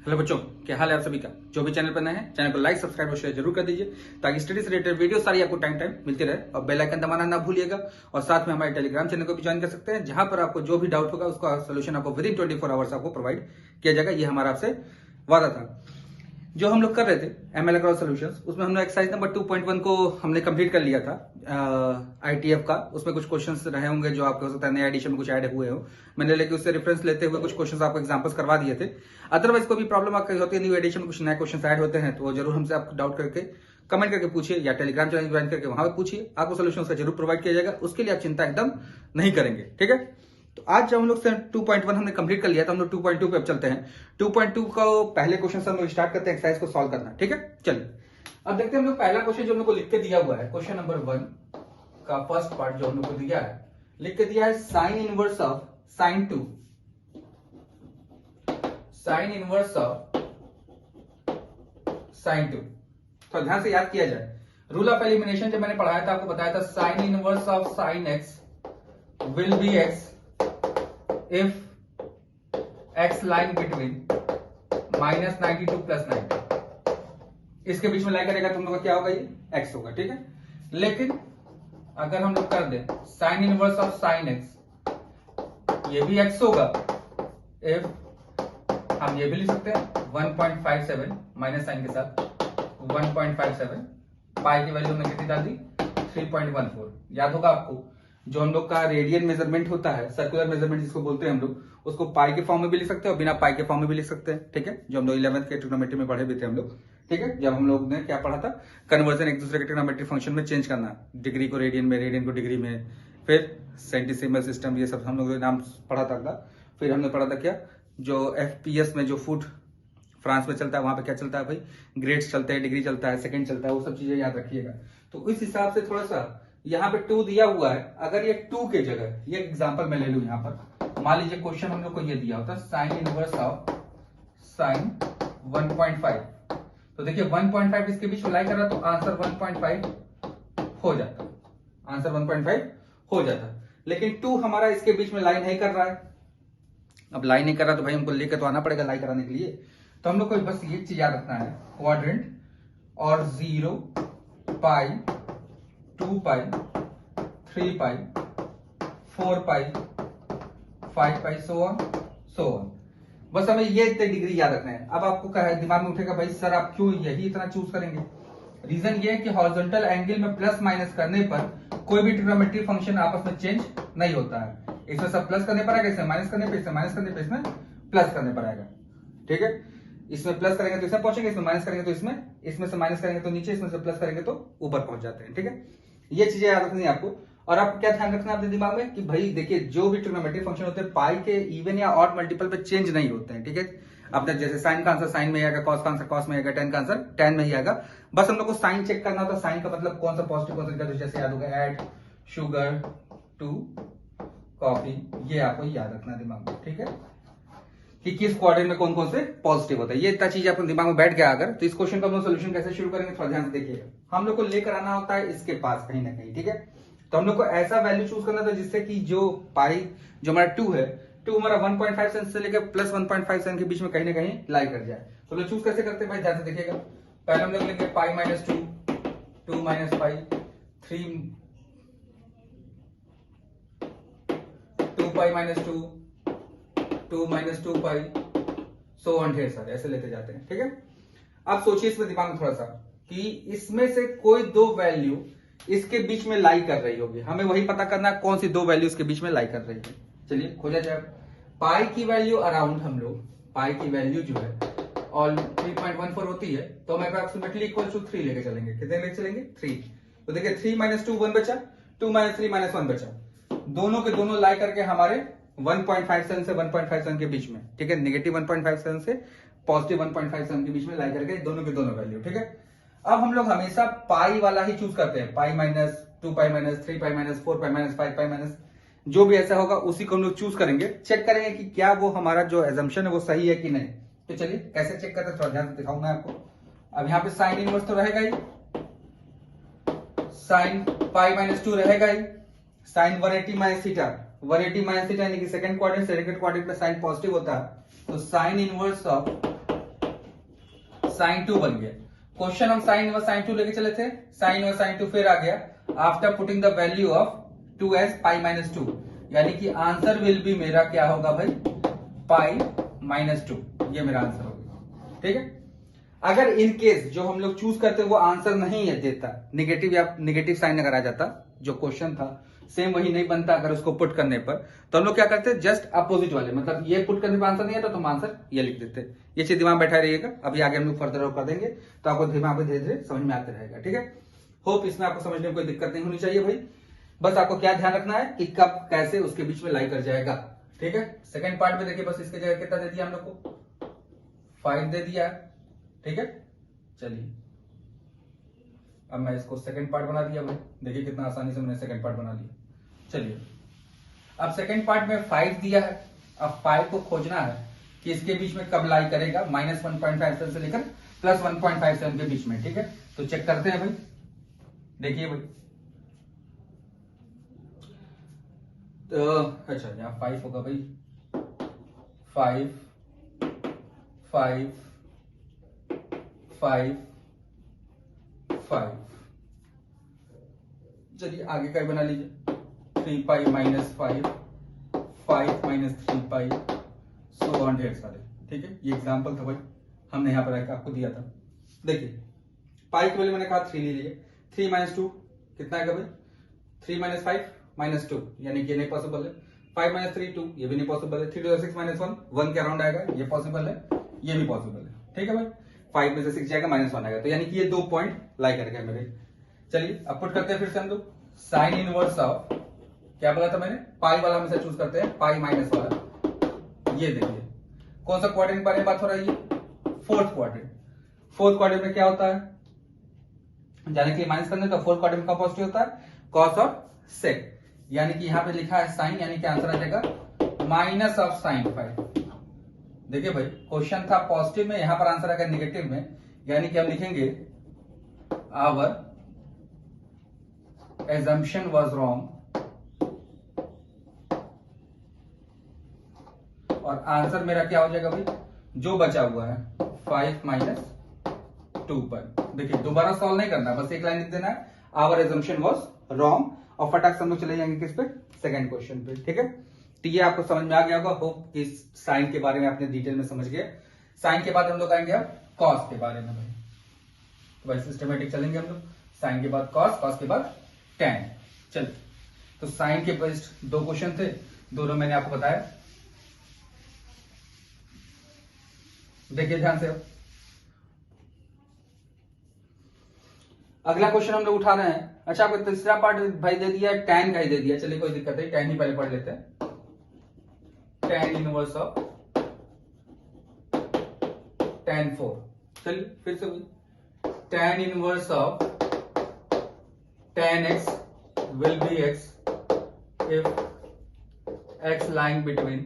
Hello बच्चों, क्या हाल है आप सभी का। जो भी चैनल पर नए हैं चैनल को लाइक सब्सक्राइब और शेयर जरूर कर दीजिए ताकि स्टडी से रिलेटेड वीडियो सारी आपको टाइम टाइम मिलती रहे। और बेल आइकन दबाना ना भूलिएगा। और साथ में हमारे टेलीग्राम चैनल को भी ज्वाइन कर सकते हैं, जहां पर आपको जो भी डाउट होगा उसका सोल्यूशन आपको विद इन 24 आवर्स आपको प्रोवाइड किया जाएगा। ये हमारा आपसे वादा था। जो हम लोग कर रहे थे एमएल अक्रॉस सॉल्यूशंस, उसमें हमने एक्सरसाइज नंबर 2.1 को हमने कंप्लीट कर लिया था आईटीएफ का। उसमें कुछ क्वेश्चंस रहे होंगे जो आपको हो सकता है नए एडिशन में कुछ ऐड हुए हो। मैंने लेके उससे रेफरेंस लेते हुए कुछ क्वेश्चंस आपको एग्जांपल्स करवा दिए थे। अदरवाइज कोई भी प्रॉब्लम आपकी होती है न्यू एडिशन में कुछ नए क्वेश्चंस ऐड होते हैं तो वो जरूर हमसे आप डाउट करके कमेंट करके पूछिए या टेलीग्राम चैनल ज्वाइन करके वहां पर पूछिए, आपको सोल्यूशन का जरूर प्रोवाइड किया जाएगा। उसके लिए आप चिंता एकदम नहीं करेंगे, ठीक है। तो आज जब हम लोग 2.1 हमने कंप्लीट कर लिया तो हम लोग 2.2 पे अब चलते हैं। 2.2 का पहले क्वेश्चन से हम लोग स्टार्ट करते हैं एक्सरसाइज को सॉल्व करना, ठीक है। चलिए अब देखते हैं हम लोग पहला क्वेश्चन जो हम लोग को लिख के दिया हुआ है। क्वेश्चन नंबर 1 का फर्स्ट पार्ट जो हम लोग को दिया है, लिख के दिया है sine inverse of sign 2, sign inverse of sign 2। तो ध्यान से याद किया जाए, रूल ऑफ एलिमिनेशन जब मैंने पढ़ाया था आपको बताया था sign inverse of sine x will B x if x lying between -92 plus 90, इसके बीच में लाई करेगा तो हम लोग का क्या होगा, ये x होगा, ठीक है। लेकिन अगर हम लोग कर दे sine inverse of sine x, ये भी x होगा if हम ये भी लिख सकते हैं 1.57 माइनस साइन के साथ 1.57, पाई की वैल्यू में कितनी डाल दी 3.14। याद होगा आपको जो हम लोग का रेडियन मेजरमेंट होता है, सर्कुलर मेजरमेंट जिसको बोलते हैं हम लोग, उसको पाई के फॉर्म में भी लिख सकते हैं और बिना पाई के फॉर्म में भी लिख सकते हैं, ठीक है। जो हम लोग 11th के ट्रिग्नोमेट्री में पढ़े भी थे हम लोग, ठीक है। जब हम लोग ने क्या पढ़ा था, कन्वर्जन एक दूसरे के ट्रिग्नोमेट्री फंक्शन में चेंज करना, डिग्री को रेडियन में, रेडियन को डिग्री में, फिर सेंटीसिमल सिस्टम, ये सब हम लोग नाम पढ़ा था। फिर हमने पढ़ा था क्या, जो एफपीएस में जो फुट फ्रांस में चलता है वहां पे क्या चलता है भाई, ग्रेड्स चलते हैं, डिग्री चलता है, सेकंड चलता है, वो सब चीजें याद रखिएगा। तो इस हिसाब से थोड़ा सा यहाँ पे 2 दिया हुआ है, अगर ये 2 के जगह ये एग्जांपल मैं ले लूं यहाँ पर, मान लीजिए क्वेश्चन हम लोग को ये दिया होता साइन इनवर्स ऑफ साइन 1.5, तो देखिए 1.5 इसके बीच में लाई कर रहा तो आंसर 1.5 हो जाता, आंसर 1.5 हो जाता। लेकिन 2 हमारा इसके बीच में लाई नहीं कर रहा है। अब लाई नहीं कर रहा तो भाई हमको लेकर तो आना पड़ेगा लाई कराने के लिए। तो हम लोग को बस ये चीज याद रखना है, क्वाड्रेंट और 0 पाई 2 पाई 3 पाई 4 पाई 5 पाई सो ऑन। बस हमें ये इतने डिग्री याद रखना है। अब आपको क्या है दिमाग में उठेगा, भाई सर आप क्यों यही इतना चूज करेंगे। रीजन ये है कि हॉरिजॉन्टल एंगल में प्लस माइनस करने पर कोई भी ट्रिग्नोमेट्री फंक्शन आपस में चेंज नहीं होता है। इसमें सब प्लस करने पर आएगा, इसमें माइनस करने पर, इसमें माइनस करने पर, इसमें प्लस करने पर आएगा, ठीक है। इसमें प्लस करेंगे तो इसमें पहुंचेंगे, इसमें माइनस करेंगे तो इसमें से माइनस करेंगे तो नीचे, इसमें से प्लस करेंगे तो ऊपर पहुंच जाते हैं, ठीक है। ये चीजें याद रखनी है आपको। और आपको क्या ध्यान रखना है अपने दिमाग में कि भाई देखिए जो भी ट्रिग्नोमेट्रिक फंक्शन होते हैं पाई के इवन या ऑड मल्टीपल पे चेंज नहीं होते हैं, ठीक है। अपने जैसे साइन का आंसर साइन में आएगा, कॉस का आंसर कॉस में आएगा, टेन का आंसर टेन में ही आएगा। बस हम लोग को साइन चेक करना होता है, साइन का मतलब कौन सा पॉजिटिव कौन सा नेगेटिव, जैसे याद होगा ऐड शुगर टू कॉफी, ये आपको याद रखना दिमाग में, ठीक है, कि किस क्वाड्रेंट में कौन कौन से पॉजिटिव होता है। ये इतना चीज अपने दिमाग में बैठ गया अगर, तो इस क्वेश्चन का हम लोग सोल्यूशन कैसे शुरू करेंगे थोड़ा ध्यान से देखिएगा। हम लोग को लेकर आना होता है इसके पास कहीं ना कहीं, ठीक है। तो हम लोग को ऐसा वैल्यू चूज करना था जिससे कि जो पाई जो हमारा 2 है, 2 हमारा 1.5 सेंट से लेकर प्लस 1.5 सेंट के बीच में कहीं ना कहीं लाई कर जाए। तो लोग चूज कैसे करते हैं भाई ध्यान से देखिएगा। पहले हम लोग लेंगे पाई minus 2, 2 minus pi, 3 2 pi minus 2, 2 minus 2 pi, so on ढेर सारे ऐसे लेते जाते हैं, ठीक है। अब सोचिए इसमें दिमाग में थोड़ा सा कि इसमें से कोई 2 वैल्यू इसके बीच में लाई कर रही होगी, हमें वही पता करना है कौन सी 2 वैल्यू इसके बीच में लाई कर रही है। चलिए खोजा जाए। पाई की वैल्यू अराउंड हम लोग, पाई की वैल्यू जो है और 3.14 होती है तो हम अप्रॉक्सीमेटली इक्वल टू 3 लेके चलेंगे। कितने लेके चलेंगे 3। तो देखिए 3 माइनस 2 1 बचा, 2 माइनस 3 माइनस 1 बचा, दोनों के दोनों लाई करके हमारे 1.57 से 1.57 के बीच में, ठीक है, नेगेटिव 1.57 से पॉजिटिव 1.57 के बीच में लाई करके दोनों के दोनों वैल्यू, ठीक है। अब हम लोग हमेशा पाई वाला ही चूज करते हैं, पाई minus 2 pi minus 3 pi minus 4 pi minus 5 pi minus, जो भी ऐसा होगा उसी को हम लोग चूज करेंगे। चेक करेंगे कि क्या वो हमारा जो एजम्पशन है वो सही है कि नहीं। तो चलिए कैसे चेक करते हैं थोड़ा ध्यान से दिखाऊंगा आपको। अब यहाँ पे साइन इनवर्स तो रहेगा ही, साइन पाई माइनस 2 रहेगा ही, sine 180 minus theta, 180 minus theta यानी कि सेकंड क्वाड्रेंट, सेकंड क्वाड्रेंट में साइन पॉजिटिव होता है, तो साइन इनवर्स ऑफ साइन 2 बन गया। क्वेश्चन हम साइन इनवर्स साइन 2 लेके चले थे, साइन इनवर्स साइन 2 फिर आ गया after putting the value of 2 as pi minus 2, यानी कि आंसर विल बी मेरा क्या होगा भाई, पाई माइनस 2, ये मेरा आंसर होगा। ठीक है, अगर इन केस जो हम लोग चूज करते वो आंसर नहीं है देता, निगेटिव या निगेटिव साइन अगर आ जाता, जो क्वेश्चन था सेम वही नहीं बनता अगर उसको पुट करने पर, तो हम लोग क्या करते हैं, जस्ट अपोजिट वाले, मतलब ये पुट करने पर आंसर नहीं आता तो हम आंसर ये लिख देते। ये चीज दिमाग बैठा रहिएगा, अभी आगे हम लोग फर्दर कर देंगे तो आपको दिमाग में धीरे धीरे समझ में आते रहेगा। ठीक है, होप इसमें आपको समझने में कोई दिक्कत नहीं होनी चाहिए भाई। बस आपको क्या ध्यान रखना है कि कब कैसे उसके बीच में लाई कर जाएगा। ठीक है, सेकंड पार्ट में देखिए, बस इसके जगह कितना दे दिया हम लोग को, 5 दे दिया। ठीक है, चलिए अब मैं इसको सेकंड पार्ट बना दिया भाई, देखिए कितना आसानी से मैंने सेकंड पार्ट बना लिया। चलिए अब सेकंड पार्ट में 5 दिया है, अब 5 को खोजना है कि इसके बीच में कब लाई करेगा, -1.57 से लेकर +1.57 के बीच में। ठीक है, तो चेक करते हैं भाई, देखिए भाई, तो अच्छा यहाँ 5 होगा भाई, 5 5 5 5, चलिए आगे का बना लीजिए, 3 pi minus 5 5 minus 3 pi, so on ढेर सारे। ठीक है, ये एग्जांपल था भाई, हमने यहाँ पर आपको दिया था। देखिए पाई के वैल्यू मैंने कहा 3 ले लिए, 3 माइनस 2 कितना है भाई, 3 माइनस 5 माइनस 2, यानी कि ये नहीं पॉसिबल है। 5 माइनस 3 2, ये भी नहीं पॉसिबल है। 3 to 6 माइनस 1 1 के अराउंड आएगा, ये पॉसिबल है, ये भी पॉसिबल है। ठीक है भाई, 5 में से 6 जाएगा -1 आएगा, तो यानी कि ये 2 पॉइंट लाई करके मेरे। चलिए अब पुट करते हैं फिर से हम लोग, साइन इनवर्स ऑफ, क्या बोला था मैंने, पाई वाला हमेशा चूज करते हैं, पाई माइनस वाला। ये देखिए कौन सा क्वाड्रेंट के बारे में बात हो रही है, फोर्थ क्वाड्रेंट। फोर्थ क्वाड्रेंट में क्या होता है, जाने के लिए माइनस करने, तो फोर्थ क्वाड्रेंट का पॉजिटिव होता है कॉस ऑफ सेक, यानी कि यहां पे लिखा है साइन, यानी कि आंसर आ जाएगा माइनस ऑफ साइन 5। देखिए भाई क्वेश्चन था पॉजिटिव में, यहां पर आंसर आएगा नेगेटिव में, यानी कि हम लिखेंगे आवर assumption was wrong, और आंसर मेरा क्या हो जाएगा भाई, जो बचा हुआ है 5 माइनस 2 पर। देखिए दोबारा सॉल्व नहीं करना, बस एक लाइन लिख देना है, आवर assumption was wrong, और फटाक से हम लोग चले जाएंगे किस पे, सेकंड क्वेश्चन पे। ठीक है, तो ये आपको समझ में आ गया होगा, होप कि साइन के बारे में आपने डिटेल में समझ गए। साइन के बाद हम लोग आएंगे अब कॉस के बारे में भाई, तो भाई सिस्टमेटिक चलेंगे हम लोग, साइन के बाद कॉस, कॉस के बाद tan। चलिए तो साइन के बेस्ड 2 क्वेश्चन थे, दोनों मैंने आपको बताया, देखिए ध्यान से। अगला क्वेश्चन हम लोग उठा रहे हैं, अच्छा आपको तीसरा पार्ट भाई दे दिया, tan का ही दे दिया, चलिए कोई दिक्कत नहीं, tan ही पहले पढ़ लेते हैं। tan इनवर्स ऑफ tan 4, चलिए फिर से वही, tan inverse of tan x will be x if x lying between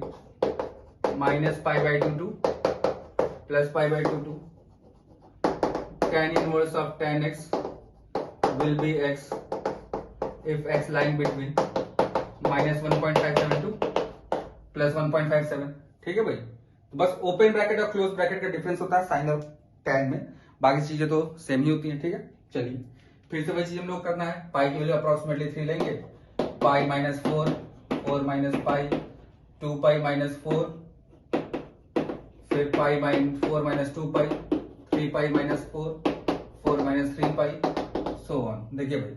minus pi by 2 to plus pi by 2 to, tan inverse of tan x will be x if x lying between minus 1.57 to plus 1.57। ठीक है भाई, तो बस open bracket और close bracket का difference होता है sign और tan में, बाकी चीजें तो सेम ही होती हैं। ठीक है, चलिए फिर से वही चीज हम लोग करना है, पाई की वैल्यू अप्रोक्सीमेटली 3 लेंगे, pi minus 4 4 minus pi 2 pi minus 4, फिर pi minus 4 minus 2 pi 3 pi minus 4 4 minus 3 pi, so on. देखिए भाई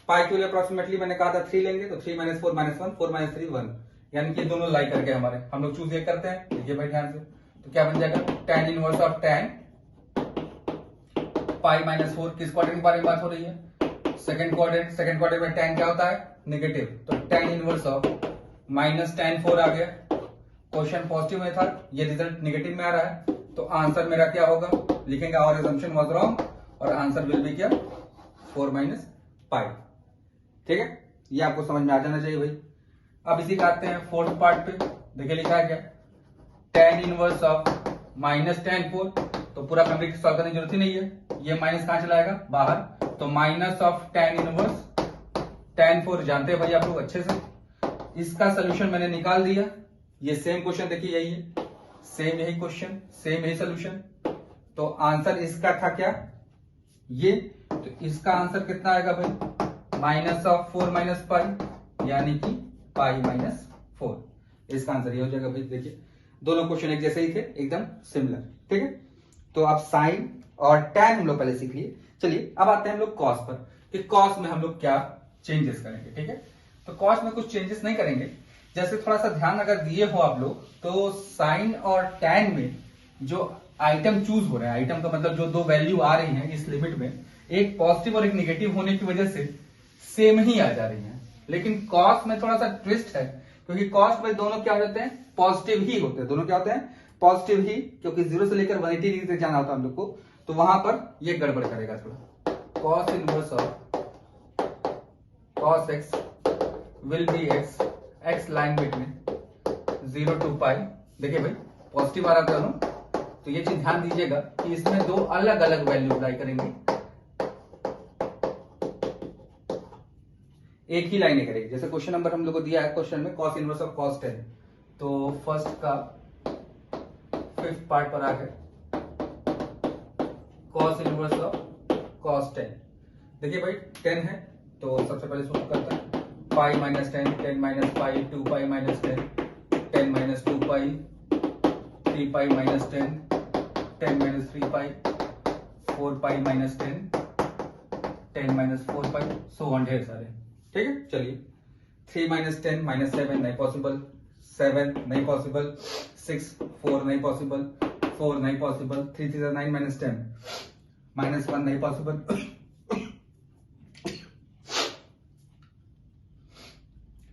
पाई की वैल्यू अप्रोक्सीमेटली मैंने कहा था 3 लेंगे, तो 3 माइनस 4 माइनस 1 4 माइनस 3 1, यानी कि दोनों लाई करके हमारे, हम लोग चूज ये करते हैं। देखिए भाई ध्यान से, तो क्या बन जाएगा, tan inverse of tan pi minus 4, किस क्वाड्रेंट के बारे में बात हो रही है, सेकंड क्वाड्रेंट। सेकंड क्वाड्रेंट में tan क्या होता है, नेगेटिव, तो tan inverse of minus tan 4 आ गया। क्वेश्चन पॉजिटिव में था, ये रिजल्ट नेगेटिव में आ रहा है, तो आंसर मेरा क्या होगा, लिखेंगे आवर assumption was wrong, और आंसर विल बी क्या, 4 माइनस पाई। ठीक है, ये आपको समझ में आ जाना चाहिए भाई। अब इसी का आते हैं फोर्थ पार्ट पे, देखिए लिखा है क्या, tan inverse of minus tan 4, तो पूरा कंप्लीट सॉल्व करने की जरूरत ही नहीं है, ये माइनस कहां चला जाएगा, बाहर, तो minus of tan inverse tan 4 जानते हैं भाई आप लोग अच्छे से, इसका सोल्यूशन मैंने निकाल दिया। ये सेम क्वेश्चन देखिए, यही है, सेम यही क्वेश्चन, सेम यही सोल्यूशन, तो आंसर इसका था क्या, ये, तो इसका आंसर कितना आएगा भाई, माइनस ऑफ 4 माइनस पाई, यानी कि पाई माइनस 4। इसका आंसर ये हो जाएगा भाई। देखिए दोनों क्वेश्चन एक जैसे ही थे, एकदम सिमिलर, ठीक है। तो आप साइन और टैन हम लोग पहले सीख लिए। चलिए अब आते हैं हम लोग कॉस पर, कि कॉस में हम लोग क्या चेंजेस करेंगे, ठीक है। तो कॉस में कुछ चेंजेस नहीं करेंगे, जैसे थोड़ा सा ध्यान अगर दिए हो आप लोग, तो साइन और टैन में जो आइटम चूज हो रहे हैं, आइटम का मतलब जो दो वैल्यू आ रही हैं इस लिमिट में, एक पॉजिटिव और एक निगेटिव होने की वजह से सेम ही आ जा रही हैं। लेकिन कॉस में थोड़ा सा ट्विस्ट है, क्योंकि कॉस में दोनों क्या हो जाते हैं, पॉजिटिव ही होते हैं, दोनों क्या होते हैं, पॉजिटिव ही, क्योंकि 0 से लेकर 180 डिग्री तक जाना होता है हम लोग को, तो वहां पर ये गड़बड़ करेगा थोड़ा। Cos inverse of cos x will B x, x line between 0 to पाई। देखिए भाई पॉजिटिव आ रहा था दोनों, तो ये चीज ध्यान दीजिएगा कि इसमें दो अलग अलग वैल्यू अप्लाई करेंगे, एक ही लाइन करेंगे। जैसे क्वेश्चन नंबर हम लोग को दिया है, क्वेश्चन में कॉस इनवर्स ऑफ कॉस 10, तो फर्स्ट का 5th पार्ट पर आ गया कॉस इनवर्स ऑफ कॉस 10। देखिए भाई 10 है, तो सबसे पहले शुरू करते हैं, pi minus 10, 10 minus pi, 2 pi minus 10, 10 minus 2 pi, 3 pi minus 10, 10 minus 3 pi, 4 pi minus 10, 10 minus 4 pi, so on, ढेर सारे, ठीक है। चलिए 3 माइनस 10 माइनस 7 नहीं पॉसिबल, 7 नहीं पॉसिबल, 6 4 नहीं पॉसिबल, 4 नहीं पॉसिबल, 3 3 9 माइनस 10 माइनस 1 नहीं पॉसिबल,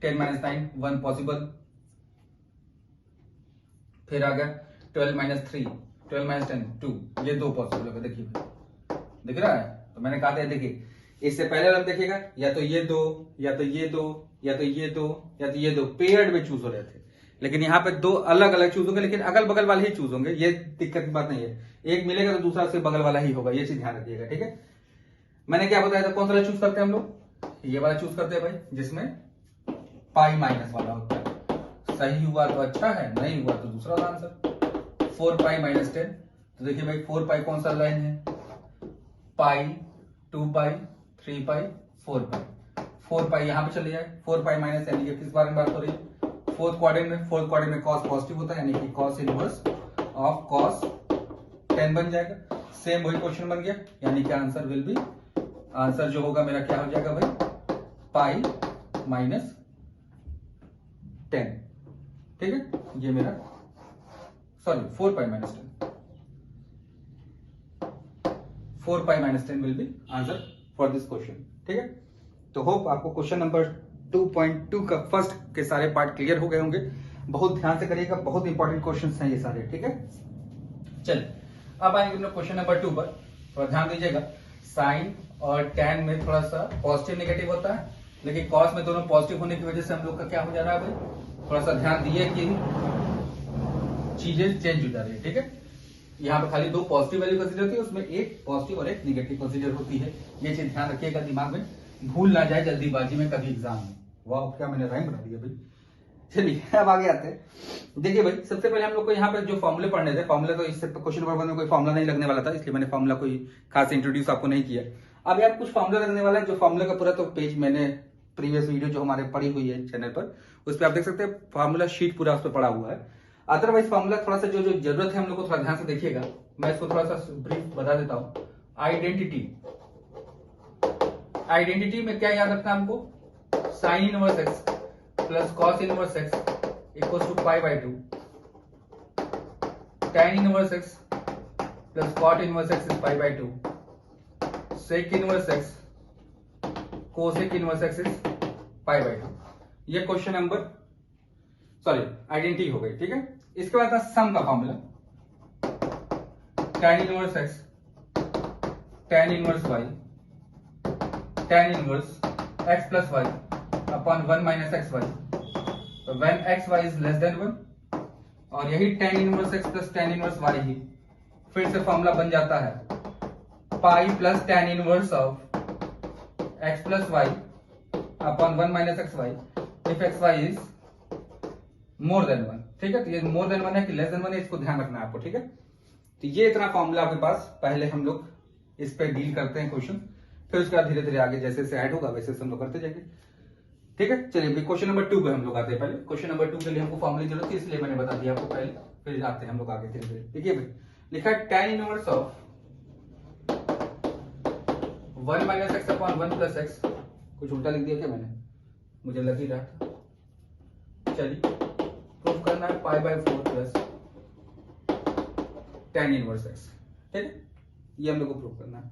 10 माइनस 9 1 पॉसिबल, फिर आ गया 12 माइनस 3, 12 माइनस 10 2, ये 2 पॉसिबल होगा। देखिए दिख रहा है, तो मैंने कहा था देखिए इससे पहले वाला देखिएगा, या तो ये 2, या तो ये 2, या तो ये 2, या तो ये 2 पेयर्ड में चूज हो रहे थे, लेकिन यहाँ पे दो अलग अलग चूज होंगे, लेकिन अगल बगल वाले ही चूज होंगे, ये दिक्कत की बात नहीं है। एक मिलेगा तो दूसरा उससे बगल वाला ही होगा, ये चीज ध्यान रखिएगा, ठीक है। मैंने क्या बताया था, कौन सा वाला चूज करते हैं हम लोग, ये वाला चूज करते हैं भाई, जिसमें पाई माइनस वाला होता है। सही हुआ तो अच्छा है, नहीं हुआ तो दूसरा वाला आंसर 4 पाई माइनस 10। तो देखिए भाई 4 पाई कौन सा लाइन है, पाई, 2 पाई, 3 पाई, 4 पाई, 4 पाई यहां पे चले जाए, 4 पाई माइनस, यानी कि किस बारे में बात हो रही है, फोर्थ क्वाड्रेंट में कॉस पॉजिटिव होता है, यानी कि कॉस इनवर्स ऑफ कॉस 10 बन जाएगा। सेम वही क्वेश्चन बन गया, यानी कि आंसर विल बी, आंसर जो होगा मेरा क्या हो जाएगा भाई, पाई माइनस 10, ठीक है। ये मेरा sorry 4 pi minus 10, 4 pi minus 10 will be answer for this question, ठीक है। तो होप आपको क्वेश्चन नंबर 2.2 का फर्स्ट के सारे पार्ट क्लियर हो गए होंगे। बहुत ध्यान से करिएगा, बहुत इंपॉर्टेंट क्वेश्चंस हैं ये सारे, ठीक है। चलिए अब आएंगे हम लोग क्वेश्चन नंबर 2 पर, थोड़ा ध्यान दीजिएगा। साइन और टैन में थोड़ा सा पॉजिटिव नेगेटिव होता है, लेकिन कॉस में दोनों पॉजिटिव होने की वजह से हम लोग का क्या हो जा रहा है भाई, थोड़ा सा ध्यान दिए कि चीजें चेंज हो जा रही है, ठीक है। यहाँ पे खाली 2 पॉजिटिव वैल्यू कंसीडर होती है, उसमें एक पॉजिटिव और एक निगेटिव कंसीडर होती है। ये चीज ध्यान रखिएगा, दिमाग में भूल ना जाए जल्दीबाजी में कभी एग्जाम में। वाह क्या मैंने राइम बना दिया भाई। चलिए अब आगे आते हैं। देखिए भाई सबसे पहले हम लोग को यहाँ पे जो फॉर्मूले पढ़ने थे, फॉर्मूले तो इससे क्वेश्चन नंबर 1 में कोई फॉर्मूला नहीं लगने वाला था, इसलिए मैंने फॉर्मूला कोई खास इंट्रोड्यूस आपको नहीं किया। अब यार कुछ फॉर्मूला लगने वाला है, जो फॉर्मूला का पूरा तो पेज मैंने प्रीवियस वीडियो जो हमारे पड़ी हुई है चैनल पर, उस पर आप देख सकते हैं, फॉर्मूला शीट पूरा उस पर पड़ा हुआ है। अदरवाइज फॉर्मूला थोड़ा सा जो जरूरत है हम लोग को थोड़ा ध्यान से देखिएगा, मैं इसको थोड़ा सा ब्रीफ बता देता हूँ। आइडेंटिटी में क्या याद रखना है हमको, sine inverse x plus cos inverse x equals to pi by 2, tan inverse x plus cot inverse x is pi by 2, sec inverse x cosec inverse x is pi by 2। ये question number sorry identity हो गई, ठीक है। इसके बाद sum का formula, tan inverse x tan inverse y tan inverse x plus y upon 1 minus x y, तो when x y is less than 1, और यही tan inverse x plus tan inverse y ही फिर से फॉर्मूला बन जाता है pi plus tan inverse of x plus y upon 1 minus x y if x y is more than 1, ठीक है। तो ये मोर देन 1 है कि लेस देन 1 है, इसको ध्यान रखना है आपको, ठीक है। तो ये इतना फॉर्मूला आपके पास, पहले हम लोग इस पे डील करते हैं क्वेश्चन, फिर उसके बाद धीरे धीरे आगे जैसे जैसे ऐड होगा वैसे हम लोग करते जाएंगे। ठीक है, चलिए क्वेश्चन नंबर 2 पे हम लोग आते हैं। पहले क्वेश्चन नंबर 2 के लिए हमको फॉर्मूले की जरूरत थी, इसलिए मैंने बता दिया आपको पहले, फिर आते हैं हम लोग आगे धीरे धीरे। देखिए भाई, लिखा है tan inverse of 1 minus x upon 1 plus x. कुछ उल्टा लिख दिया क्या मैंने, मुझे लग ही रहा था। चलिए प्रूफ करना है pi by 4 plus tan inverse x. ठीक है, ये हम लोग को प्रूफ करना है।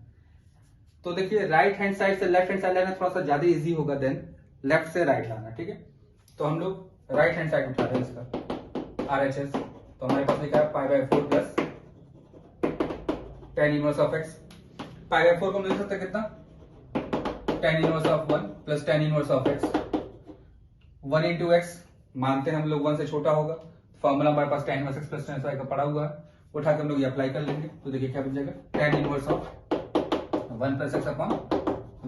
तो देखिए राइट हैंड साइड से लेफ्ट हैंड साइड लाना थोड़ा सा ज्यादा इजी होगा देन लेफ्ट से राइट लाना। ठीक है, तो हम लोग राइट हैंड साइड उठा रहे हैं इसका RHS। तो हमारे पास लिखा है pi by 4 plus tan inverse of x. Pi by 4 को हम लिख सकते हैं कितना, tan inverse of 1 plus tan inverse of x. 1 into x मानते हैं हम लोग 1 से छोटा होगा, फॉर्मूला हमारे पास tan inverse x plus tan inverse y का पड़ा हुआ है, उठा के हम लोग ये अप्लाई कर लेंगे। तो देखिए क्या बन जाएगा, tan inverse of 1 plus x upon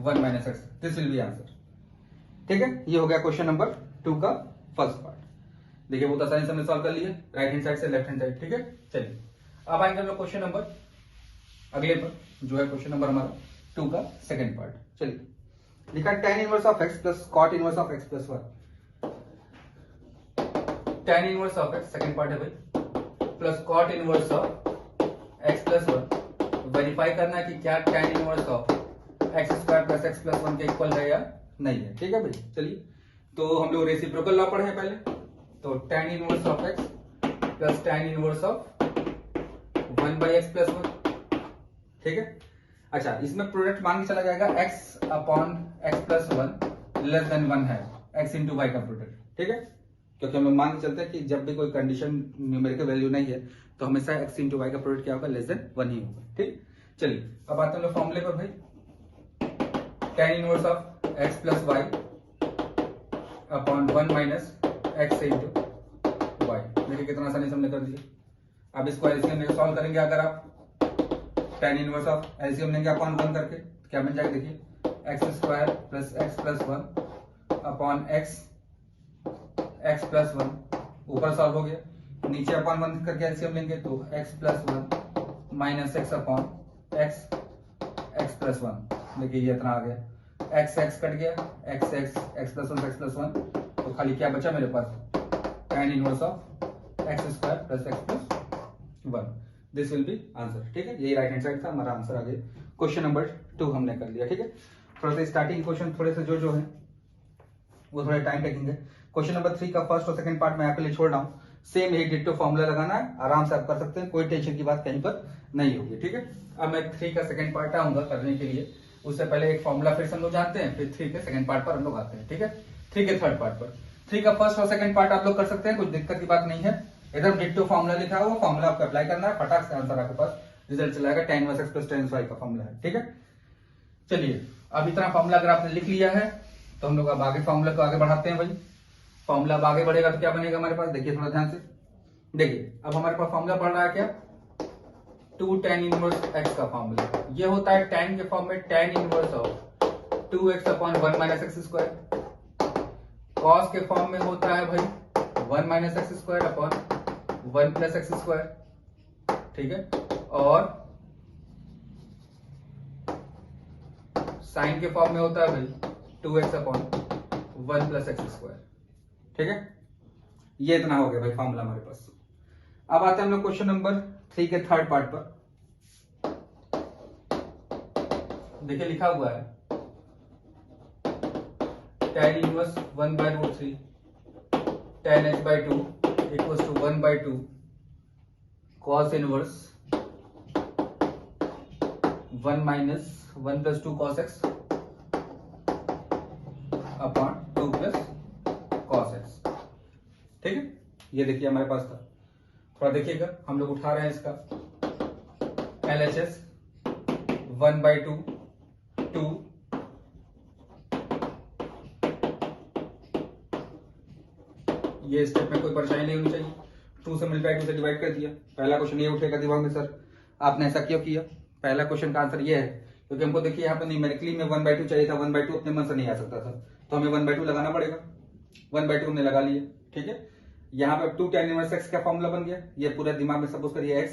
1 minus x. This will be answer. ठीक है, ये हो गया क्वेश्चन नंबर 2 का फर्स्ट पार्ट। देखिए बहुत आसानी से हमने सॉल्व कर लिया, राइट हैंड साइड से लेफ्ट हैंड साइड। ठीक है, चलिए अब आएंगे हम लोग क्वेश्चन नंबर अगले पर, जो है क्वेश्चन नंबर हमारा 2 का सेकंड पार्ट। चलिए लिखा tan inverse of x plus cot inverse of x plus 1। tan inverse of x second part है भाई, plus cot inverse of x plus 1। Verify करना है कि क्या tan inverse of x square plus x plus 1 के equal है या नहीं है। ठीक है भाई, चलिए तो हम लोग रेसिप्रोकल लॉ पढ़े हैं पहले। तो tan inverse of x plus tan inverse of 1 by x plus 1। ठीक है, अच्छा इसमें प्रोडक्ट मान के चला जाएगा x upon x plus 1 less than 1 है, x इंटू वाई का प्रोडक्ट। ठीक है, क्योंकि हम लोग मान के चलते हैं कि जब भी कोई कंडीशन न्यूमेरिकल वैल्यू नहीं है तो हमेशा x इंटू वाई का प्रोडक्ट क्या होगा, लेस देन 1 ही होगा। ठीक, चलिए अब आते हैं लोग फॉर्मूले पर भाई। tan inverse of x plus y upon 1 minus x into y. देखिए कितना आसानी से हमने कर दिया। अब इसको एलसीएम लेकर सॉल्व करेंगे, अगर आप tan इनवर्स ऑफ एलसीएम लेंगे अपॉन 1 करके क्या बन जाएगा, देखिए x square plus x plus 1 upon x plus 1। ऊपर सॉल्व हो गया, नीचे अपॉन 1 करके एलसीएम लेंगे तो x plus 1 minus x upon x plus 1। देखिए ये इतना आ गया, एक्स कट गया, एक्स प्लस 1 एक्स प्लस 1, तो खाली क्या बचा मेरे पास, tan inverse of x square plus x plus 1। This will be answer. ठीक है, यही राइट हैंड साइड था हमारा आंसर। आगे क्वेश्चन नंबर 2 हमने कर लिया। ठीक है, थोड़ा सा स्टार्टिंग क्वेश्चन थोड़े से जो है वो थोड़ा टाइम टेकिंग है। क्वेश्चन नंबर 3 का फर्स्ट और सेकंड पार्ट मैं आपके लिए छोड़ रहा हूँ, सेम यही डिट्टो फॉर्मूला लगाना है, आराम से आप कर सकते हैं, कोई टेंशन की बात कहीं पर नहीं होगी। ठीक है, अब मैं 3 का सेकंड पार्ट आऊंगा करने के लिए, उससे पहले एक फॉर्मूला फिर से हम लोग जानते हैं, फिर 3 के सेकंड पार्ट पर हम लोग आते हैं। ठीक है, 3 के थर्ड पार्ट पर। 3 का फर्स्ट और सेकंड पार्ट आप लोग कर सकते हैं, कुछ दिक्कत की बात नहीं है, एकदम डिट्टो फॉर्मूला लिखा हुआ, फॉर्मूला आपको अप्लाई करना है, फटाक से आंसर आपके पास रिजल्ट चला जाएगा। tan inverse x plus tan inverse y का फॉर्मूला है। ठीक है, चलिए अब इतना फॉर्मूला अगर आपने लिख लिया है तो हम लोग अब आगे फॉर्मूला को आगे बढ़ाते हैं भाई। फॉर्मूला अब आगे बढ़ेगा तो क्या बनेगा हमारे पास, देखिए थोड़ा ध्यान से देखिए। अब हमारे पास फॉर्मूला पढ़ रहा है क्या, 2 tan इनवर्स x का फॉर्मूला। ये होता है tan के फॉर्म में tan inverse of 2x upon 1 minus x square. cos के फॉर्म में होता है भाई 1 minus x square upon 1 plus x square. ठीक है, और साइन के फॉर्म में होता है भाई 2x upon 1 plus x square. ठीक है, ये इतना हो गया भाई फॉर्मूला हमारे पास। अब आते हैं हम लोग क्वेश्चन नंबर 3 के थर्ड पार्ट पर। देखिए लिखा हुआ है tan inverse 1 by root 3 tan h by 2 equals to 1 by 2 cos inverse 1 minus 1 plus 2 cos x upon 2 plus cos x। ठीक है, ये देखिए हमारे पास था, थोड़ा देखिएगा, हम लोग उठा रहे हैं इसका LHS 1 बाई 2 2 ये स्टेप में कोई परेशानी नहीं होनी चाहिए। 2 से मल्टीप्लाई 2 से डिवाइड कर दिया। पहला क्वेश्चन ये उठेगा दिमाग में, सर आपने ऐसा क्यों किया। पहला क्वेश्चन का आंसर ये है क्योंकि हमको देखिए यहाँ पे न्यूमेरिकली में 1/2 चाहिए था, 1/2 अपने मन से नहीं आ सकता था, तो हमें 1/2 लगाना पड़ेगा। 1/2 हमने लगा लिया। ठीक है, यहाँ पे 2 tan इनवर्स x का फॉर्मूला बन गया, ये पूरा दिमाग में सपोज करिए x।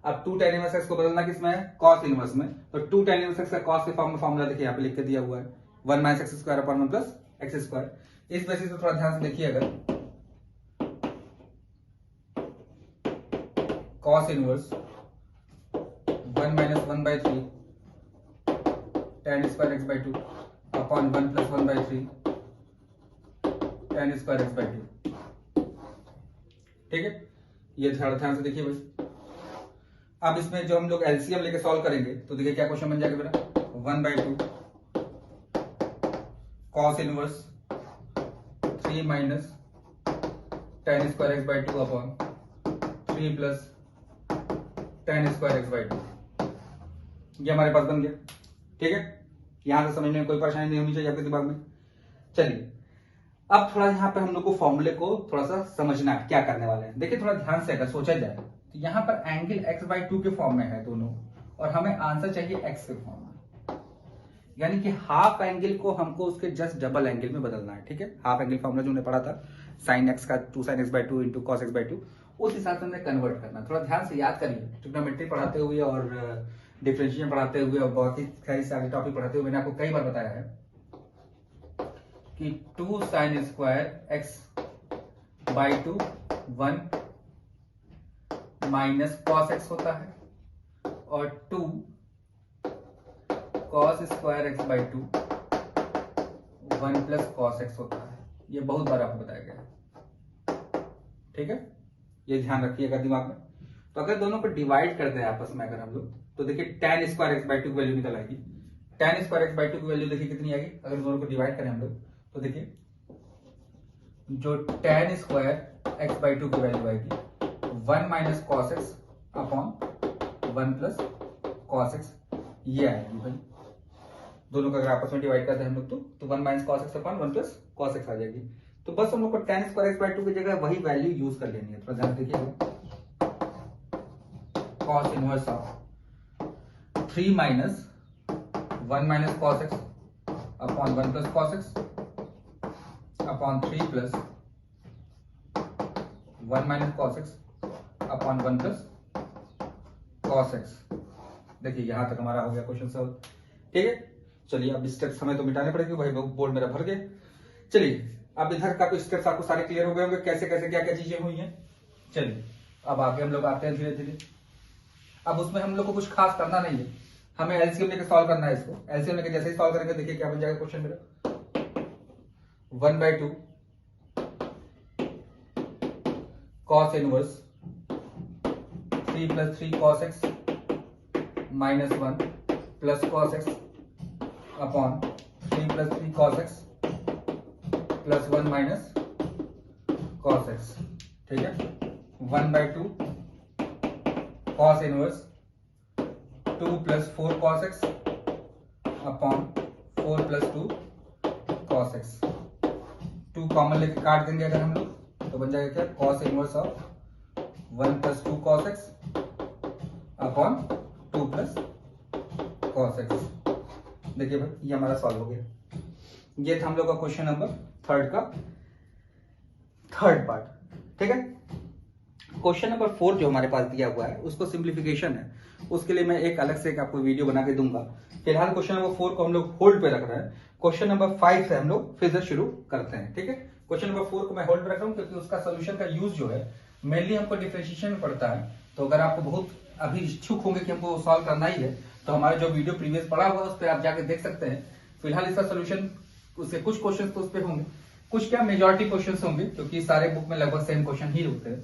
अब 2 tan इनवर्स x को बदलना किसमें है, cos इनवर्स में, तो 2 tan इनवर्स x का cos के फॉर्म में फॉर्मूला देखिए यहाँ पे लिख के दिया हुआ है 1 minus x square upon 1 plus x square. इस बेसिस पे थोड़ा ध्यान से देखिए, अगर cos inverse 1 minus 1/3 tan square x by 2 upon 1 plus 1/3 tan square x by 2, ठीक है, ये ध्यान से देखिए भाई। अब इसमें जो हम लोग एलसीएम लेके सॉल्व करेंगे तो देखिए क्या क्वेश्चन बन जाएगा मेरा, 1/2 cos inverse 3 minus tan square x by 2 upon 3 plus tan square x by 2, ये हमारे पास बन गया, ठीक है। यहां से समझने में कोई परेशानी नहीं होनी चाहिए आपके दिमाग में। चलिए अब थोड़ा यहाँ पे हम लोग को फॉर्मूले को थोड़ा सा समझना है, क्या करने वाले हैं। देखिए थोड़ा ध्यान से अगर सोचा जाए तो यहाँ पर एंगल x/2 के फॉर्म में है दोनों, और हमें आंसर चाहिए x के फॉर्म में, यानी कि हाफ एंगल को हमको उसके जस्ट डबल एंगल में बदलना है, ठीक है। हाफ एंगल फॉर्मूला जो हमने पढ़ा था sin x का 2 sin x/2 into cos x/2, उस हिसाब से हमने कन्वर्ट करना। थोड़ा ध्यान से याद करिए, ट्रिग्नोमेट्री पढ़ाते हुए और डिफरेंशिएशन पढ़ाते हुए और बहुत ही कई सारे टॉपिक पढ़ाते हुए मैंने आपको कई बार बताया है कि 2 sin square x by 2 1 minus cos x होता है और 2 cos square x by 2 1 plus cos x होता है। ये बहुत बार आपको बताया गया है, ठीक है, ये ध्यान रखिएगा दिमाग में। तो अगर दोनों को डिवाइड करते हैं आपस में अगर हम लोग, तो देखिए tan स्क्वायर x by 2 की वैल्यू निकल आएगी। tan स्क्वायर x by 2 की वैल्यू देखिए कितनी आएगी, अगर दोनों को डिवाइड करें हम लोग तो देखिए जो tan स्क्वायर x by 2 की वैल्यू आएगी 1 minus cos x upon 1 plus cos x, ये आएगी भाई। दोनों को अगर आपस में डिवाइड करते हैं हम लोग तो 1 minus cos x upon 1 plus cos x आ जाएगी। तो बस हम लोग को tan स्क्वायर x by 2 की जगह वही वैल्यू यूज कर लेनी है। थोड़ा ध्यान देखिएगा, cos inverse of 3 minus 1 minus cos x upon 1 plus cos x upon 3 plus 1 minus cos x upon 1 plus cos x। देखिए यहां तक हमारा हो गया क्वेश्चन सॉल्व, ठीक है। चलिए अब स्टेप्स हमें तो मिटाने पड़ेंगे भाई, बोर्ड मेरा भर गया। चलिए अब इधर का स्टेप्स आपको सारे क्लियर हो गए होंगे, कैसे कैसे क्या क्या चीजें हुई हैं। चलिए अब आगे हम लोग आते हैं धीरे धीरे। अब उसमें हम लोग को कुछ खास करना नहीं है, हमें एलसीएम लेके सॉल्व करना है इसको। एलसीएम लेके जैसे ही सॉल्व करेंगे देखिए क्या बन जाएगा क्वेश्चन मेरा, 1/2 cos inverse 3 plus 3 cos x minus 1 plus cos x upon 3 plus 3 cos x plus 1 minus cos x, ठीक है। 1/2 cos inverse 2 plus 4 cos x upon 4 plus 2 cos x। 2 common लेके काट देंगे अगर हम लोग तो बन जाएगा क्या, cos inverse of 1 plus 2 cos x upon 2 plus cos x। देखिए भाई ये हमारा सॉल्व हो गया। ये था हम लोग का क्वेश्चन नंबर 3 का थर्ड पार्ट, ठीक है। क्वेश्चन नंबर 4 जो हमारे पास दिया हुआ है उसको सिंप्लीफिकेशन है, उसके लिए मैं एक अलग से एक आपको वीडियो बना के दूंगा। फिलहाल क्वेश्चन नंबर 4 को हम लोग होल्ड पे रख रहे हैं। क्वेश्चन नंबर 5 से हम लोग फिर से शुरू करते हैं, ठीक है। क्वेश्चन नंबर 4 को मैं होल्ड पे रख रहा हूँ क्योंकि उसका सोल्यूशन का यूज जो है मेनली हमको डिफरेंशिएशन में पड़ता है। तो अगर आपको बहुत अभी इच्छुक होंगे कि हमको सॉल्व करना ही है तो हमारा जो वीडियो प्रीवियस पड़ा हुआ है उस पर आप जाके देख सकते हैं। फिलहाल इसका सोल्यूशन उससे कुछ क्वेश्चन तो उस पर होंगे, कुछ क्या मेजोरिटी क्वेश्चन होंगे क्योंकि सारे बुक में लगभग सेम क्वेश्चन ही होते हैं,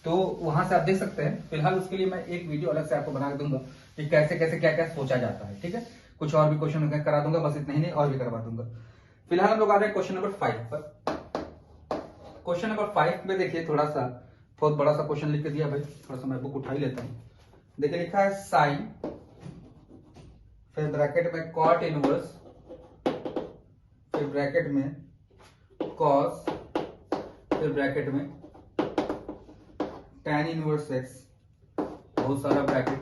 तो वहां से आप देख सकते हैं। फिलहाल उसके लिए मैं एक वीडियो अलग से आपको बना दूंगा कि कैसे कैसे क्या क्या सोचा जाता है, ठीक है। कुछ और भी क्वेश्चन करा दूंगा, बस इतना ही नहीं और भी करवा दूंगा। फिलहाल हम लोग आ रहे हैं क्वेश्चन नंबर 5 पर। क्वेश्चन नंबर 5 में देखिए थोड़ा सा बहुत बड़ा सा क्वेश्चन लिख के दिया भाई, थोड़ा सा मैं बुक उठा ही लेता हूँ। देखिए लिखा है साइन, फिर ब्रैकेट में कॉट इनवर्स, फिर ब्रैकेट में कॉस, फिर ब्रैकेट में tan इनवर्स x, बहुत सारा bracket,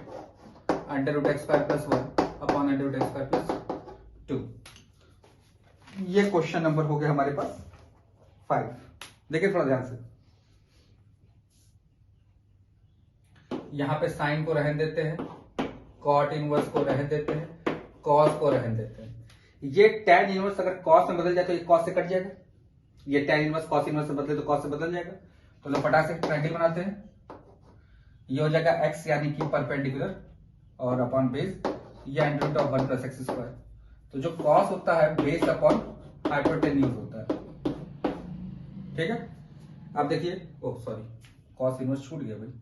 under root x square plus 1 upon under root x square plus 2। ये क्वेश्चन नंबर हो गया हमारे पास 5। देखिए थोड़ा ध्यान से, यहाँ पे साइन को रहने देते हैं, कॉट इनवर्स को रहने देते हैं, कॉस को रहने देते हैं। ये tan इनवर्स अगर कॉस में बदल जाए तो ये कॉस से कट जाएगा, ये tan इनवर्स कॉस इनवर्स से बदले तो कॉस से बदल जाएगा। तो लोग फटाक से ट्रायंगल बनाते हैं। ये हो जाएगा x यानी कि परपेंडिकुलर और अपॉन बेस या under root of 1 plus x square. तो जो कॉस होता है बेस अपॉन हाइपोटेन्यूज होता है, ठीक है। अब देखिए, ओह सॉरी, कॉस इनवर्स छूट गया भाई।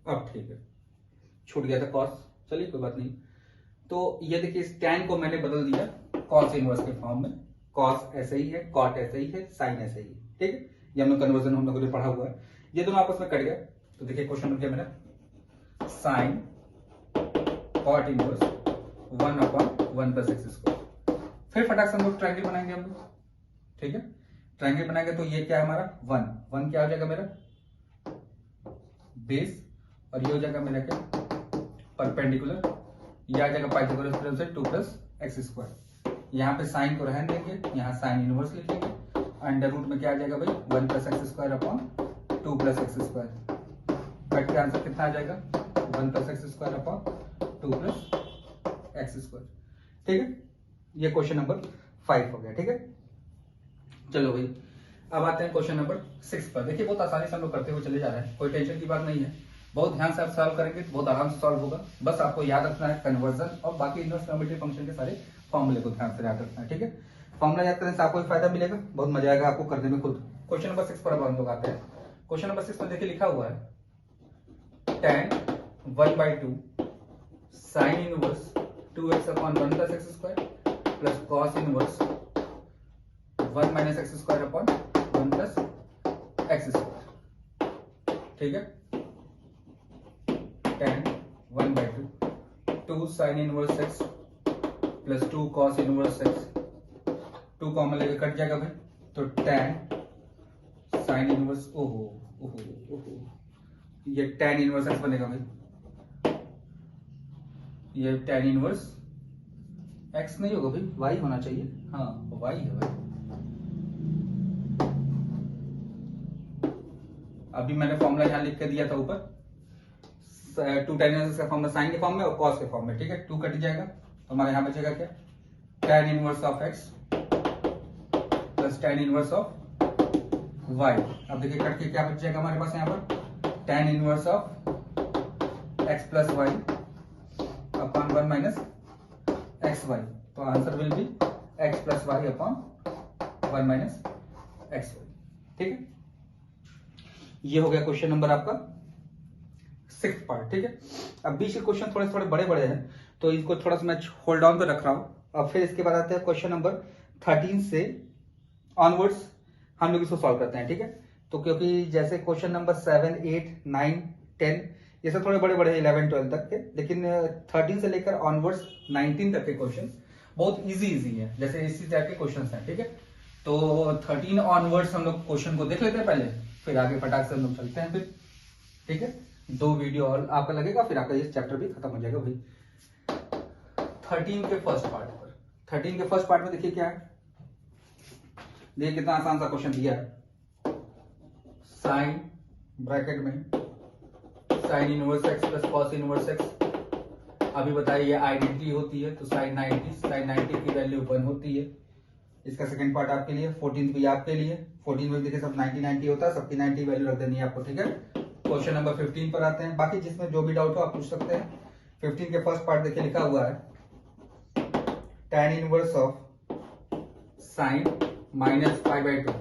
अब ठीक है, छूट गया था कॉस, चलिए कोई बात नहीं। तो ये देखिए, इस tan को मैंने बदल दिया कॉस इनवर्स के फॉर्म में। कॉस ऐसे ही है, कॉट ऐसे ही है, साइन ऐसे ही है, ठीक है। ये हम लोग कन्वर्जन हम लोगों ने पढ़ा हुआ है। ये दोनों आपस में कट गया। तो देखिए क्वेश्चन बन गया मेरा sine cot inverse 1/1 plus x square. फिर फटाक से हम लोग ट्रायंगल बनाएंगे हम लोग, ठीक है। ट्रायंगल बनाएंगे तो ये क्या है हमारा 1 क्या हो जाएगा मेरा बेस, और ये हो जाएगा मेरा क्या परपेंडिकुलर, ये आ जाएगा पाइथागोरस थ्योरम से 2 प्लस एक्स स्क्वायर। यहाँ पे साइन को रहने देंगे, यहाँ साइन इनवर्स लिखेंगे, अंडर रूट में क्या आ जाएगा भाई 1 plus x square upon 2 plus x square. Cut के आंसर कितना आ जाएगा 1 plus x square upon 2 plus x square, ठीक है। ये क्वेश्चन नंबर 5 हो गया, ठीक है। चलो भाई, अब आते हैं क्वेश्चन नंबर 6 पर। देखिए बहुत आसानी से हम लोग करते हुए चले जा रहे हैं, कोई टेंशन की बात नहीं है। बहुत ध्यान से आप सॉल्व करेंगे तो बहुत आराम से सॉल्व होगा। बस आपको याद रखना है कन्वर्जन और बाकी इनवर्स ट्रिग्नोमेट्री फंक्शन के सारे फॉर्मूले को ध्यान से याद रखना है, ठीक है। फॉर्मूला याद करने से आपको फायदा मिलेगा, बहुत मजा आएगा आपको करने में खुद। क्वेश्चन नंबर 6 पर अब हम लोग आते हैं। क्वेश्चन नंबर 6 में देखिए लिखा हुआ है tan 1/2 sine inverse 2x upon 1 plus x square plus cos inverse 1 minus x square upon 1 plus x square, ठीक है। tan 1/2 2 sine inverse x plus 2 cos inverse x, 2 common लेके कट जाएगा भाई। तो tan साइन इनवर्स ओहो ओहो ओहो, ये tan इनवर्स x बनेगा भाई। ये tan इनवर्स x नहीं होगा भाई, y होना चाहिए। हाँ y है भाई। अभी मैंने फॉर्मूला यहां लिख के दिया था ऊपर, 2 tan इनवर्स का फॉर्मूला साइन के फॉर्म में और कॉस के फॉर्म में, ठीक है। 2 कट जाएगा तो हमारे यहां बचेगा क्या tan inverse of x plus tan inverse of y। अब देखिए कट के क्या बच जाएगा हमारे पास यहाँ पर tan inverse of x plus y upon 1 minus x y. तो answer will be x plus y upon 1 minus x y, ठीक है। ये हो गया क्वेश्चन नंबर आपका 6th पार्ट, ठीक है। अब बीच के क्वेश्चन थोड़े थोड़े बड़े बड़े हैं तो इसको थोड़ा सा मैं होल्ड ऑन पे रख रहा हूं। अब फिर इसके बाद आते हैं क्वेश्चन नंबर 13 से ऑनवर्ड्स हम लोग इसको सॉल्व करते हैं, ठीक है। तो क्योंकि जैसे क्वेश्चन नंबर 7, 8, 9, 10 ये सब थोड़े बड़े बड़े 11, 12 तक के, लेकिन 13 से लेकर ऑनवर्ड्स 19 तक के क्वेश्चन बहुत इजी है, जैसे इसी टाइप के क्वेश्चन हैं, ठीक है। तो 13 ऑनवर्ड्स हम लोग क्वेश्चन को देख लेते हैं पहले, फिर आगे फटाक से हम लोग चलते हैं फिर, ठीक है। 2 वीडियो और आपका लगेगा, फिर आपका ये चैप्टर भी खत्म हो जाएगा भाई। 13 के फर्स्ट पार्ट पर, 13 के फर्स्ट पार्ट में देखिए क्या है, देखिए कितना आसान सा क्वेश्चन दिया है। साइन ब्रैकेट में sign inverse x plus cos inverse x. अभी बताइए ये आइडेंटिटी होती है तो साइन 90 की वैल्यू 1 होती है। इसका सेकंड पार्ट आपके लिए, 14 भी आपके लिए। 14 में देखिए सब 90 होता है, सबकी 90 वैल्यू रख देनी है आपको, ठीक है। क्वेश्चन नंबर 15 पर आते हैं। बाकी जिसमें जो भी डाउट हो आप पूछ सकते हैं। 15 के फर्स्ट पार्ट देखिए लिखा हुआ है tan inverse of sine minus π/2।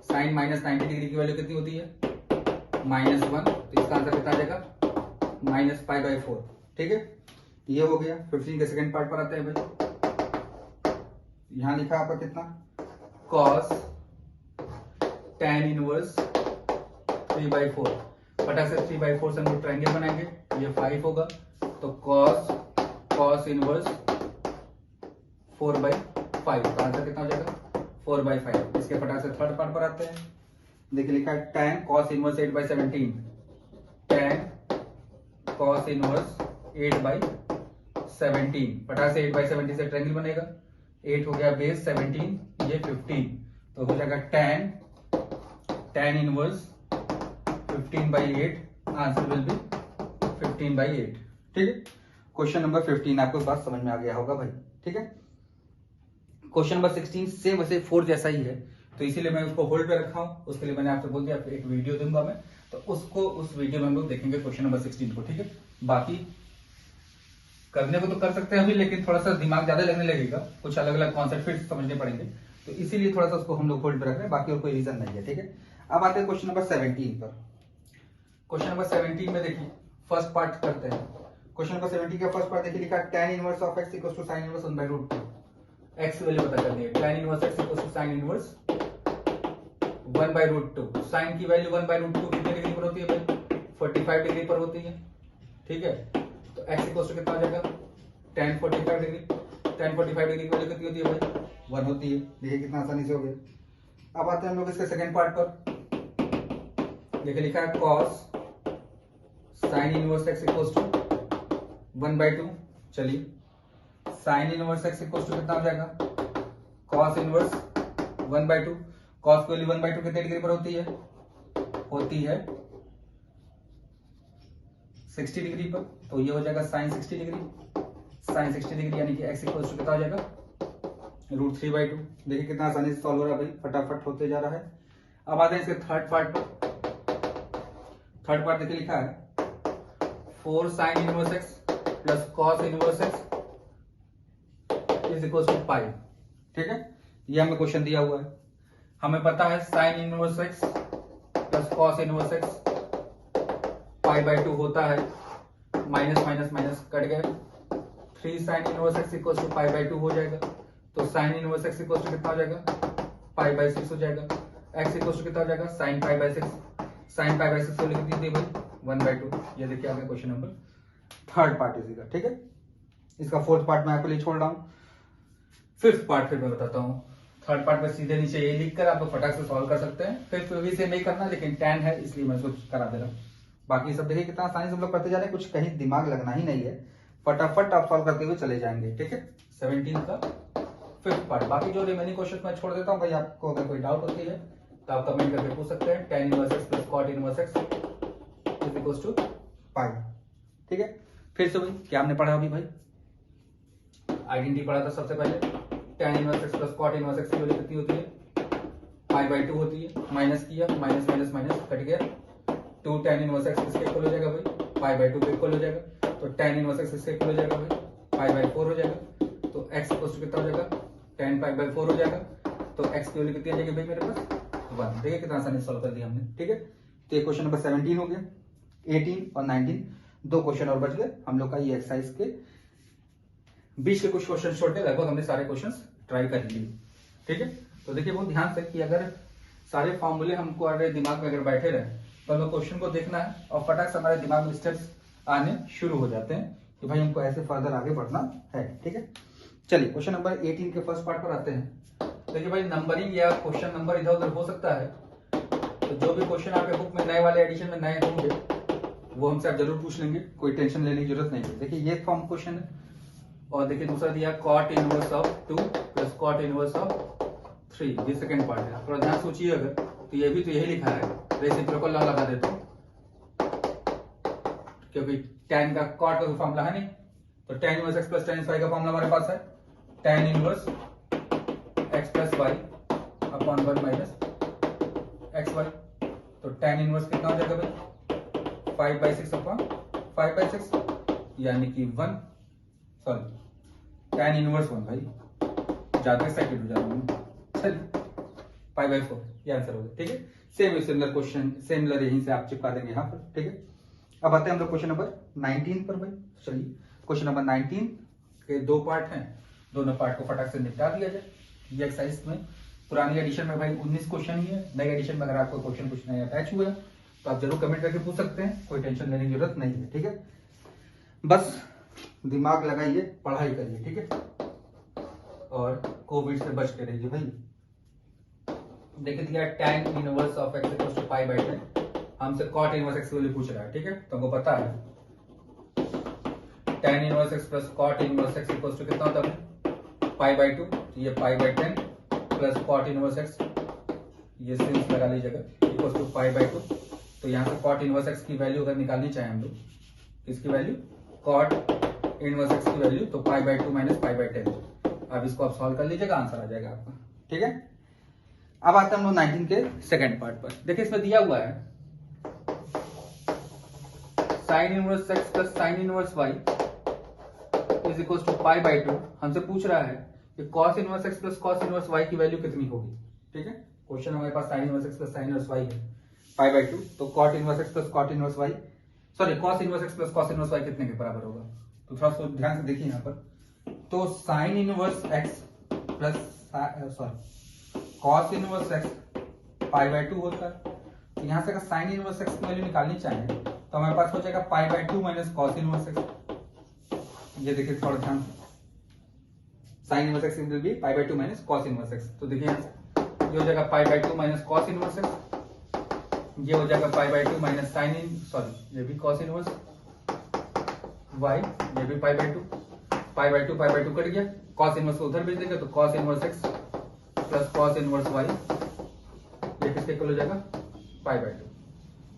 Sine minus 90 degree की वैल्यू कितनी होती है -1, तो इसका आंसर कितना आ जाएगा -π/4, ठीक है। ये हो गया। 15 के सेकंड पार्ट पर आते हैं भाई। यहां लिखा आपका कितना cos tan इनवर्स 3/4। फटाक से 3/4 से हम लोग ट्रायंगल बनाएंगे, ये 5 होगा तो cos इनवर्स 4/5, तो आंसर कितना हो जाएगा 4/5। इसके फटाक से थर्ड पार्ट पर आते हैं। देखिए लिखा है tan cos inverse 8/17। tan cos inverse 8/17, फटाक से 8/17 से ट्रायंगल बनेगा, 8 हो गया बेस, 17 ये 15, तो हो जाएगा tan inverse 15/8, answer will B 15/8। ठीक है, क्वेश्चन नंबर 15 आपको इस बात समझ में आ गया होगा भाई। ठीक है, क्वेश्चन नंबर 16 सेम वैसे 4 जैसा ही है, तो इसीलिए मैं उसको होल्ड पे रखा हूं। उसके लिए मैंने आपसे बोल दिया एक वीडियो दूंगा मैं, तो उसको उस वीडियो में हम लोग देखेंगे क्वेश्चन नंबर 16 को। ठीक है, बाकी करने को तो कर सकते हैं अभी, लेकिन थोड़ा सा दिमाग ज्यादा लगने लगेगा, कुछ अलग अलग कॉन्सेप्ट फिर समझने पड़ेंगे, तो इसीलिए थोड़ा सा उसको हम लोग होल्ड पे रख रहे हैं, बाकी और कोई रीजन नहीं है। ठीक है, अब आते हैं क्वेश्चन नंबर 17 पर। क्वेश्चन नंबर 17 में देखिए फर्स्ट पार्ट करते हैं। क्वेश्चन नंबर 17 का फर्स्ट पार्ट देखिए, लिखा tan inverse of x equals to sin inverse 1/√2। x की वैल्यू पता करनी है, tan inverse x equals to sin inverse 1/√2। sin की वैल्यू 1/√2 कितने डिग्री पर होती है भाई? 45 डिग्री पर होती है। ठीक है, तो x इक्वल्स टू कितना हो जाएगा? tan 45 degree. tan 45 डिग्री की वैल्यू कितनी होती है भाई? 1 होती है। देखिए कितना आसानी से हो गया। अब आते हैं हम लोग इसके सेकंड पार्ट पर। देखिए लिखा है cos sin inverse x equals to 1/2। चलिए sin inverse x equals to कितना हो जाएगा? cos inverse 1/2। cos की वैल्यू 1/2 कितने डिग्री पर होती है? होती है 60 डिग्री पर, तो ये हो जाएगा sin 60 डिग्री। sin 60 डिग्री यानी कि x इक्वल्स टू कितना हो जाएगा? √3/2। देखिए कितना आसानी से सॉल्व हो रहा है भाई, फटाफट होते जा रहा है। अब आते हैं इसके थर्ड पार्ट पर। थर्ड पार्ट देखिए लिखा है 4 sin inverse x plus cos inverse x is equal to pi. ठीक है, ये हमें क्वेश्चन दिया हुआ है। हमें पता है sin inverse x plus cos inverse x पाई/2 होता है, माइनस माइनस माइनस कट गए, 3 sin inverse x equal to पाई/2 हो जाएगा, तो sin inverse x equal to कितना हो जाएगा? पाई/6 हो जाएगा। x इक्वल टू कितना हो जाएगा? sin पाई/6। sin पाई/6 को लिख दीजिए भाई 1/2। ये देखिए आ गया क्वेश्चन नंबर थर्ड पार्ट इसी का। ठीक है, इसका फोर्थ पार्ट मैं आपके लिए छोड़ रहा हूं। फिफ्थ पार्ट फिर मैं बताता हूँ। थर्ड पार्ट में सीधे नीचे ये लिखकर आप लोग फटाक से सॉल्व कर सकते हैं। फिफ्थ भी से नहीं करना, लेकिन tan है इसलिए मैं इसको करा दे रहा हूँ। बाकी सब देखिए कितना आसानी से हम लोग करते जा रहे हैं, कुछ कहीं दिमाग लगना ही नहीं है, फटाफट आप सॉल्व करते हुए चले जाएंगे। ठीक है, 17 का फिफ्थ पार्ट। बाकी जो रिमेनिंग क्वेश्चन मैं छोड़ देता हूँ भाई, आपको अगर कोई डाउट होती है तो आप कमेंट करके पूछ सकते हैं। tan inverse x plus cot inverse x is equals to pi. ठीक है, फिर से भाई क्या हमने पढ़ा अभी भाई? आइडेंटिटी पढ़ा था सबसे पहले। tan inverse x plus cot inverse x की वैल्यू कितनी होती है? पाई/2 होती है। माइनस किया, माइनस माइनस माइनस कट गया, 2 tan इनवर्स x किसके इक्वल हो जाएगा भाई? पाई/2 के इक्वल हो जाएगा, तो tan इनवर्स x किसके इक्वल हो जाएगा भाई? पाई/4 हो जाएगा, तो x इक्वल टू कितना हो जाएगा? tan पाई/4 हो जाएगा, तो x की वैल्यू कितनी आ जाएगी भाई मेरे पास? 1। देखिए कितना आसानी से सॉल्व कर दिया हमने। ठीक है, तो ये क्वेश्चन नंबर 17 हो गया। 18 और 19 दो क्वेश्चन और बच गए हम लोग का। ये एक्सरसाइज के बीच के कुछ क्वेश्चन छोटे, लगभग हमने सारे क्वेश्चंस ट्राई कर लिए। ठीक है, तो देखिए बहुत ध्यान से कि अगर सारे फॉर्मूले हमको अगर दिमाग में अगर बैठे रहे तो हमें क्वेश्चन को देखना है और फटाक से हमारे दिमाग में स्टेप्स आने शुरू हो जाते हैं कि भाई हमको ऐसे फर्दर आगे बढ़ना है। ठीक है, चलिए क्वेश्चन नंबर 18 के फर्स्ट पार्ट पर आते हैं। देखिए भाई नंबरिंग या क्वेश्चन नंबर इधर उधर हो सकता है, तो जो भी क्वेश्चन आपके बुक में नए वाले एडिशन में नए होंगे वो हमसे आप जरूर पूछ लेंगे, कोई टेंशन लेने की जरूरत नहीं है। देखिए ये फॉर्म क्वेश्चन है, और देखिए दूसरा दिया cot inverse of 2 plus cot inverse of 3, ये सेकंड पार्ट है। थोड़ा ध्यान सोचिए, अगर तो ये भी तो यही लिखा है, रेसिप्रोकल लॉ लगा देते हैं, क्योंकि tan का cot का फॉर्मूला है नहीं, तो tan inverse x plus tan y का फॉर्मूला हमारे पास है tan inverse x plus y upon 1 minus xy, तो tan इनवर्स कितना हो जाएगा भाई? 5/6 अपॉन 5/6 यानी कि 1, सॉरी tan इनवर्स 1 भाई, ज्यादा एक्साइटेड हो जा रहा हूँ। चलिए 5/4 ये आंसर होगा। ठीक है, सिमिलर क्वेश्चन, सिमिलर यहीं से आप चिपका देंगे यहाँ पर। ठीक है, अब आते हैं हम लोग क्वेश्चन नंबर 19 पर भाई। चलिए क्वेश्चन नंबर 19 के दो पार्ट हैं, दोनों पार्ट को फटाक से निपटा दिया जाए। ये एक्सरसाइज में पुरानी एडिशन में भाई 19 क्वेश्चन ही है, नई एडिशन में अगर आपको क्वेश्चन कुछ नए अटैच हुए तो आप जरूर कमेंट करके पूछ सकते हैं, कोई टेंशन लेने की जरूरत नहीं है। ठीक है, बस दिमाग लगाइए, पढ़ाई करिए। ठीक है, और कोविड से बच के रहिए भाई। देखिए दिया tan inverse of x equals to पाई/10, हमसे cot इनवर्स x की वैल्यू पूछ रहा है। ठीक है, तो हमको पता है tan inverse x plus cot inverse x equal to कितना होता है π/2, ये π/10 प्लस कॉट इनवर्स एक्स, ये सिंस लगा लीजिएगा इक्वल टू π/2। तो यहाँ से कॉट इनवर्स एक्स की वैल्यू अगर निकालनी चाहें हम लोग, किसकी वैल्यू, कॉट इनवर्स एक्स की वैल्यू, तो π/2 माइनस π/10। अब इसको आप सॉल्व कर लीजिएगा, आंसर आ जाएगा आपका। ठीक है, अब आते हैं हम लोग 19 के सेकंड पार्ट पर। देखिए इसमें दिया हुआ है sine inverse x plus sine inverse y is equal to π/2। हमसे पूछ रहा है कि cos inverse x plus cos inverse y की वैल्यू कितनी होगी। ठीक है, क्वेश्चन हमारे पास sine inverse x plus sine inverse y है π/2, तो cot inverse x plus cot inverse y, sorry cos inverse x plus cos inverse y कितने के बराबर होगा। तो थोड़ा सा ध्यान से देखिए यहाँ पर, तो sine inverse x plus sorry cos inverse x π/2 होता है। तो यहाँ से अगर साइन इनवर्स एक्स की वैल्यू निकालनी चाहें तो हमारे पास हो जाएगा π/2 माइनस कॉस इनवर्स एक्स। ये देखिए थोड़ा ध्यान से, sine inverse x will be π/2 minus cos inverse x. तो देखिए ये हो जाएगा π/2 माइनस कॉस इनवर्स एक्स, ये हो जाएगा π/2 माइनस साइन इन, सॉरी ये भी कॉस इनवर्स वाई, ये भी π/2 कट गया, कॉस इनवर्स को उधर भेज देंगे तो cos inverse x plus cos inverse y, ये किसके इक्वल हो जाएगा π/2।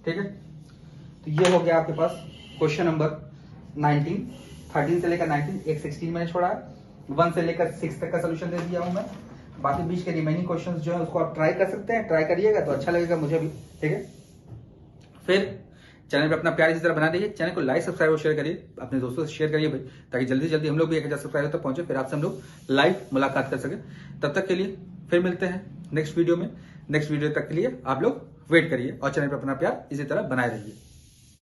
ठीक है, तो ये हो गया आपके पास क्वेश्चन नंबर 19। 13 से लेकर 19, एक 16 मैंने छोड़ा है, 1 से लेकर 6 तक का सोल्यूशन दे दिया हूं मैं। बाकी बीच के रिमेनिंग क्वेश्चंस जो है उसको आप ट्राई कर सकते हैं, ट्राई करिएगा तो अच्छा लगेगा मुझे भी। ठीक है, फिर चैनल पे अपना प्यार इसी तरह बना दीजिए, चैनल को लाइक सब्सक्राइब और शेयर करिए, अपने दोस्तों से शेयर करिए भाई, ताकि जल्दी से जल्दी हम लोग भी 1000 सब्सक्राइबर तक पहुंचे, फिर आपसे हम लोग लाइव मुलाकात कर सके। तब तक के लिए फिर मिलते हैं नेक्स्ट वीडियो में। नेक्स्ट वीडियो तक के लिए आप लोग वेट करिए और चैनल पर अपना प्यार इसी तरह बनाए रहिए।